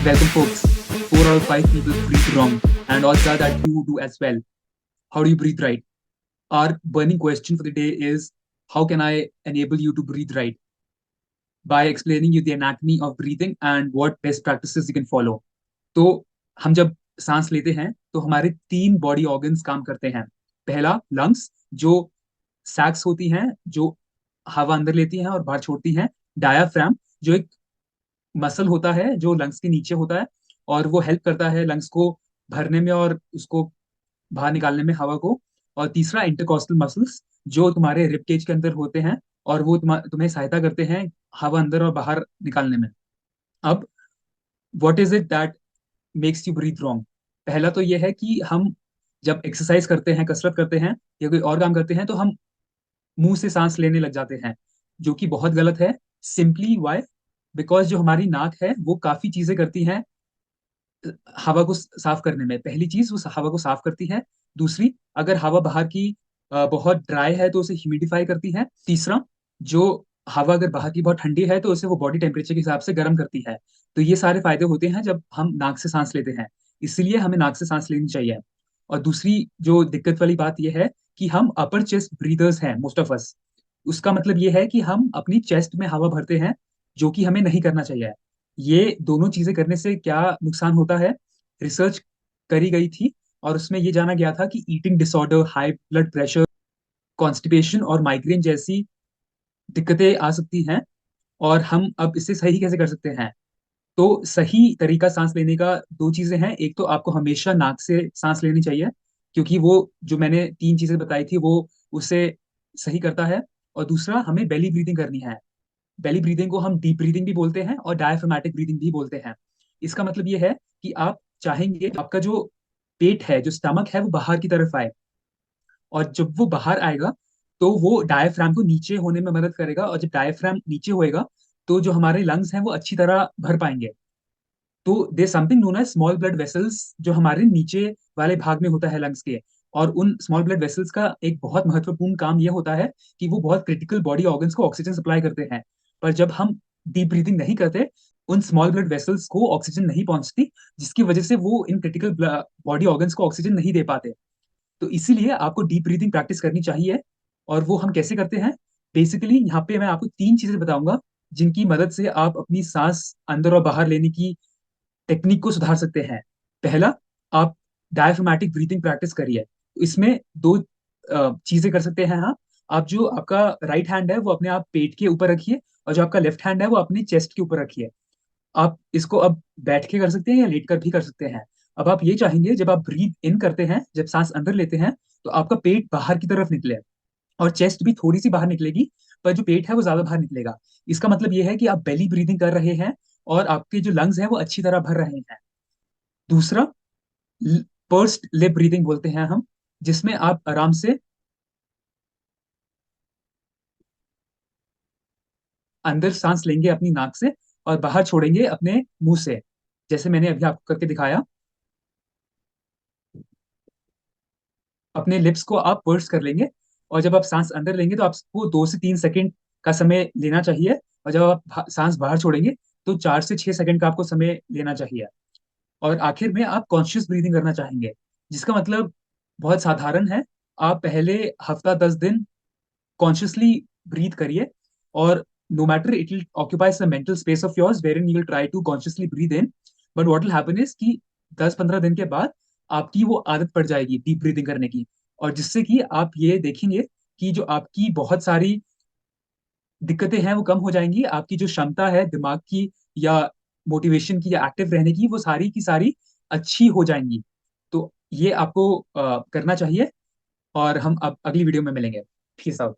Welcome, folks. 4 out of 5 people breathe wrong, and odds are that you do as well. How do you breathe right? Our burning question for the day is, how can I enable you to breathe right? By explaining you the anatomy of breathing and what best practices you can follow. तो हम जब सांस लेते हैं तो हमारे 3 body organs काम करते हैं। पहला लंग्स, जो सैक्स होती हैं, जो हवा अंदर लेती हैं और बाहर छोड़ती हैं। डायाफ्राम, जो एक मसल होता है जो लंग्स के नीचे होता है, और वो हेल्प करता है लंग्स को भरने में और उसको बाहर निकालने में हवा को। और तीसरा इंटरकॉस्टल मसल्स, जो तुम्हारे रिब केज के अंदर होते हैं, और वो तुम्हें सहायता करते हैं हवा अंदर और बाहर निकालने में। अब what is it that makes you breathe wrong? पहला तो ये है कि हम जब एक्सरसाइज करते हैं, कसरत करते हैं या कोई और काम करते हैं, तो हम मुंह से सांस लेने लग जाते हैं, जो कि बहुत गलत है। Simply Y? बिकॉज जो हमारी नाक है वो काफी चीजें करती हैं हवा को साफ करने में। पहली चीज, वो हवा को साफ करती है। दूसरी, अगर हवा बाहर की बहुत ड्राई है तो उसे ह्यूमिडिफाई करती है। तीसरा, जो हवा अगर बाहर की बहुत ठंडी है तो उसे वो बॉडी टेम्परेचर के हिसाब से गर्म करती है। तो ये सारे फायदे होते हैं जब हम नाक से सांस लेते हैं। इसीलिए हमें नाक से सांस लेनी चाहिए। और दूसरी जो दिक्कत वाली बात यह है कि हम अपर चेस्ट ब्रीदर्स हैं, मोस्ट ऑफ अस। उसका मतलब ये है कि हम अपनी चेस्ट में हवा भरते हैं, जो कि हमें नहीं करना चाहिए। ये दोनों चीजें करने से क्या नुकसान होता है, रिसर्च करी गई थी, और उसमें ये जाना गया था कि eating disorder, high blood pressure, constipation और माइग्रेन जैसी दिक्कतें आ सकती हैं। और हम अब इसे सही कैसे कर सकते हैं? तो सही तरीका सांस लेने का दो चीजें हैं। एक तो आपको हमेशा नाक से सांस लेनी चाहिए, क्योंकि वो जो मैंने 3 चीजें बताई थी वो उसे सही करता है। और दूसरा, हमें बेली ब्रीदिंग करनी है। बेली ब्रीदिंग को हम डीप ब्रीदिंग भी बोलते हैं और डायफ्रामेटिक ब्रीदिंग भी बोलते हैं। इसका मतलब ये है कि आप चाहेंगे आपका जो पेट है, जो स्टमक है, वो बाहर की तरफ आए। और जब वो बाहर आएगा तो वो डायफ्राम को नीचे होने में मदद करेगा, और जब डायफ्राम नीचे होएगा तो जो हमारे लंग्स हैं वो अच्छी तरह भर पाएंगे। तो they something known as small blood vessels, जो हमारे नीचे वाले भाग में होता है लंग्स के। और उन स्मॉल ब्लड वेसल्स का एक बहुत महत्वपूर्ण काम यह होता है कि वो बहुत क्रिटिकल बॉडी ऑर्गन्स को ऑक्सीजन सप्लाई करते हैं। पर जब हम डीप ब्रीथिंग नहीं करते, उन स्मॉल ब्लड वेसल्स को ऑक्सीजन नहीं पहुंचती, जिसकी वजह से वो इन क्रिटिकल बॉडी ऑर्गन्स को ऑक्सीजन नहीं दे पाते। तो इसीलिए आपको डीप ब्रीथिंग प्रैक्टिस करनी चाहिए। और वो हम कैसे करते हैं? बेसिकली यहाँ पे मैं आपको 3 चीजें बताऊंगा, जिनकी मदद से आप अपनी सांस अंदर और बाहर लेने की टेक्निक को सुधार सकते हैं। पहला, आप डायफ्रामेटिक ब्रीथिंग प्रैक्टिस करिए। तो इसमें दो चीजें कर सकते हैं आप जो आपका राइट हैंड है वो अपने आप पेट के ऊपर रखिए, और जो आपका लेफ्ट हैंड है वो अपने चेस्ट के ऊपर रखिए। आप इसको अब बैठ के कर सकते हैं या लेट कर भी कर सकते हैं। अब आप ये चाहेंगे, जब आप ब्रीथ इन करते हैं, जब सांस अंदर लेते हैं, तो आपका पेट बाहर की तरफ निकले, और चेस्ट भी थोड़ी सी बाहर निकलेगी, पर जो पेट है वो ज्यादा बाहर निकलेगा। इसका मतलब ये है कि आप बेली ब्रीदिंग कर रहे हैं और आपके जो लंग्स हैं वो अच्छी तरह भर रहे हैं। दूसरा, पर्स्ड लिप ब्रीदिंग बोलते हैं हम, जिसमें आप आराम से अंदर सांस लेंगे अपनी नाक से और बाहर छोड़ेंगे अपने मुंह से, जैसे मैंने अभी आपको करके दिखाया। अपने लिप्स को आप पर्स कर लेंगे, और जब आप सांस अंदर लेंगे तो आपको 2 से 3 सेकंड का समय लेना चाहिए। और जब आप सांस बाहर छोड़ेंगे तो 4 से 6 सेकंड का आपको समय लेना चाहिए। और आखिर में आप कॉन्शियस ब्रीदिंग करना चाहेंगे, जिसका मतलब बहुत साधारण है। आप पहले हफ्ता 10 दिन कॉन्शियसली ब्रीथ करिए, और no matter it will occupies the mental space of yours where in you will try to consciously breathe in. But what will happen is कि 10-15 दिन के बाद आपकी वो आदत पड़ जाएगी डीप ब्रीदिंग करने की। और जिससे कि आप ये देखेंगे कि जो आपकी बहुत सारी दिक्कतें हैं वो कम हो जाएंगी। आपकी जो क्षमता है दिमाग की, या मोटिवेशन की, या एक्टिव रहने की, वो सारी की सारी अच्छी हो जाएंगी। तो ये आपको करना चाहिए। और हम अब अगली वीडियो में मिलेंगे। Peace out.